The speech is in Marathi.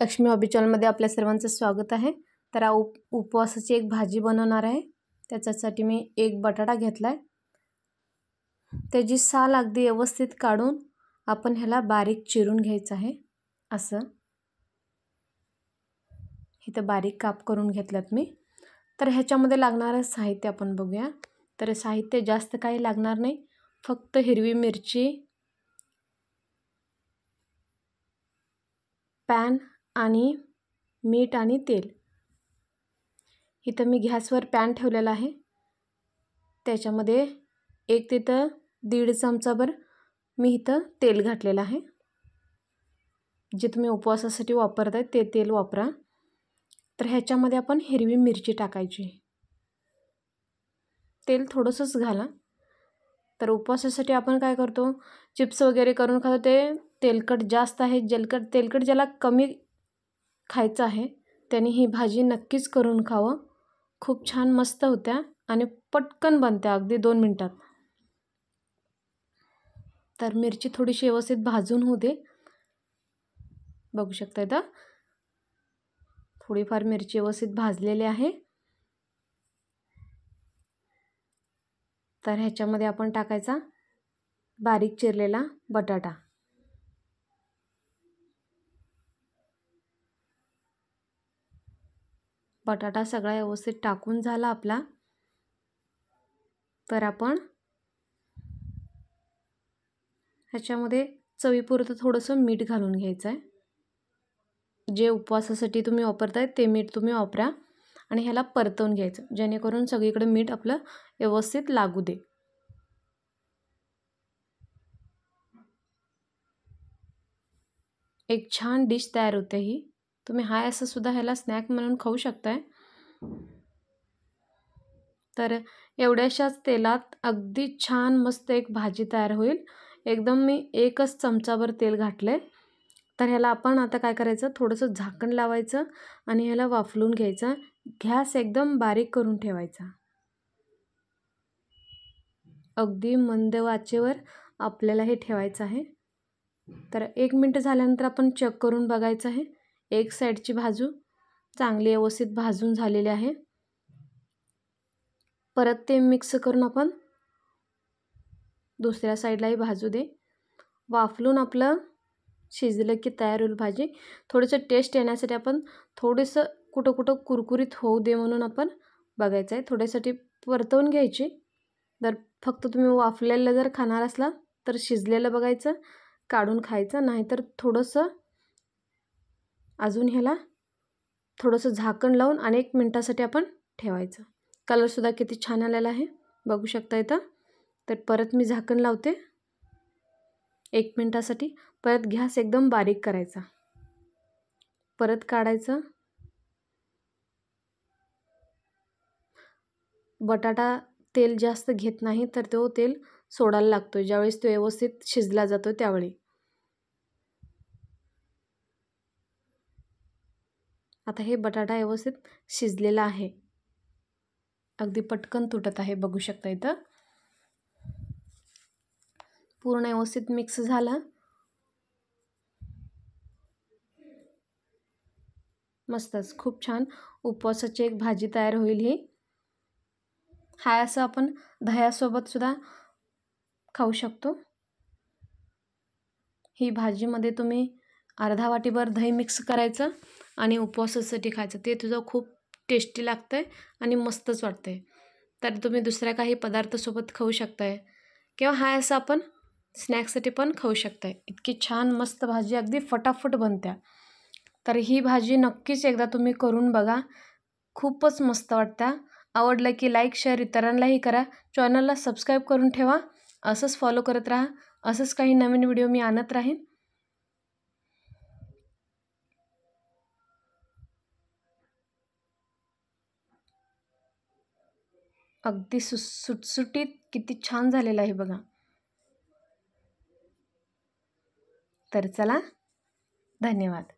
लक्ष्मी हॉबी चॅनलमध्ये आपल्या सर्वांचं स्वागत आहे। तर उपवासाची एक भाजी बनवणार आहे। त्याच्यासाठी मी एक बटाटा घेतलाय। त्याची साल अगदी व्यवस्थित काढून आपण ह्याला बारीक चिरून घ्यायचं आहे। असं इथे बारीक काप करून घेतल्यात मी। तर ह्याच्यामध्ये लागणारे साहित्य आपण बघूया। तर साहित्य जास्त काही लागणार नाही, फक्त हिरवी मिरची, पॅन आणि मीठ आणि तेल। इथं मी गॅसवर पॅन ठेवलेला आहे। त्याच्यामध्ये 1 ते 1.5 चमचाभर मी इथं तेल घातलेलं आहे। जे तुम्ही उपवासासाठी वापरताय ते तेल वापरा। तर ह्याच्यामध्ये आपण हिरवी मिरची टाकायची। तेल थोडंसंच घाला। तर उपवासासाठी आपण काय करतो, चिप्स वगैरे करून खातो, ते तेलकट जास्त आहे। तेलकट ज्याला कमी खायचं आहे त्याने ही भाजी नक्कीच करून खावं। खूप छान मस्त होत्या आणि पटकन बनते, अगदी 2 मिनिटात। तर मिरची थोडीशी व्यवस्थित भाजून होऊ दे। बघू शकता इथं थोडीफार मिरची व्यवस्थित भाजलेली आहे। तर ह्याच्यामध्ये आपण टाकायचा बारीक चिरलेला बटाटा। बटाटा सगळा व्यवस्थित टाकून झाला आपला। तर आपण ह्याच्यामध्ये चवीपुरतं थोडंसं मीठ घालून घ्यायचं आहे। जे उपवासासाठी तुम्ही वापरताय ते मीठ तुम्ही वापरा आणि ह्याला परतवून घ्यायचं, जेणेकरून सगळीकडे मीठ आपलं व्यवस्थित लागू दे। एक छान डिश तयार होते ही। तुम्ही हाय असं सुद्धा ह्याला स्नॅक म्हणून खाऊ शकताय। तर एवढ्याशाच तेलात अगदी छान मस्त एक भाजी तयार होईल। एकदम मी 1च चमचाभर तेल घातले। तर ह्याला आपण आता काय करायचं, थोडंसं झाकण लावायचं आणि ह्याला वाफलून घ्यायचं। गॅस एकदम बारीक करून ठेवायचा। अगदी मंद आचेवर आपल्याला हे ठेवायचं आहे। तर 1 मिनिट झाल्यानंतर आपण चेक करून बघायचं आहे। एक साईडची बाजू चांगली व्यवस्थित भाजून झालेली आहे। परत ते मिक्स करून आपण दुसऱ्या साईडलाही भाजू दे। वाफलून आपलं शिजलं की तयार होईल भाजी। थोडंसं टेस्ट येण्यासाठी आपण थोडंसं कुठं कुरकुरीत होऊ दे म्हणून आपण बघायचं आहे। थोड्यासाठी परतवून घ्यायची। जर फक्त तुम्ही वाफलेलं जर खाणार असला तर शिजलेलं बघायचं, काढून खायचं, नाहीतर थोडंसं अजून ह्याला थोडंसं झाकण लावून आणि 1 मिनिटासाठी आपण ठेवायचं। कलरसुद्धा किती छान आलेला आहे, बघू शकता इथं। तर परत मी झाकण लावते 1 मिनिटासाठी। परत गॅस एकदम बारीक करायचा, परत काढायचं। बटाटा तेल जास्त घेत नाही, तर तो तेल सोडायला लागतो ज्यावेळेस तो व्यवस्थित शिजला जातो त्यावेळी। आता हे बटाटा व्यवस्थित शिजलेला आहे, अगदी पटकन तुटत आहे, बघू शकता इथं। पूर्ण व्यवस्थित मिक्स झालं। मस्तच, खूप छान उपवासाची एक भाजी तयार होईल ही। हाय असं आपण दह्यासोबत सुद्धा खाऊ शकतो। ही भाजीमध्ये तुम्ही अर्धा वाटीभर दही मिक्स करायचं आणि उपवासासाठी खायचं। ते तुझं खूप टेस्टी लागतंय आणि मस्तच वाटतंय। तर तुम्ही दुसऱ्या काही पदार्थासोबत खाऊ शकताय किंवा हाय असं आपण स्नॅक्ससाठी पण खाऊ शकताय। इतकी छान मस्त भाजी अगदी फटाफट बनत्या। तर ही भाजी नक्कीच एकदा तुम्ही करून बघा, खूपच मस्त वाटतं। आवडलं की लाईक शेअर इतरांनाही करा। चॅनलला सबस्क्राईब करून ठेवा। असंच फॉलो करत राहा। असंच काही नवीन व्हिडिओ मी आणत राहीन। अगदी सुटसुटीत किती छान झालेलं आहे बघा। तर चला, धन्यवाद।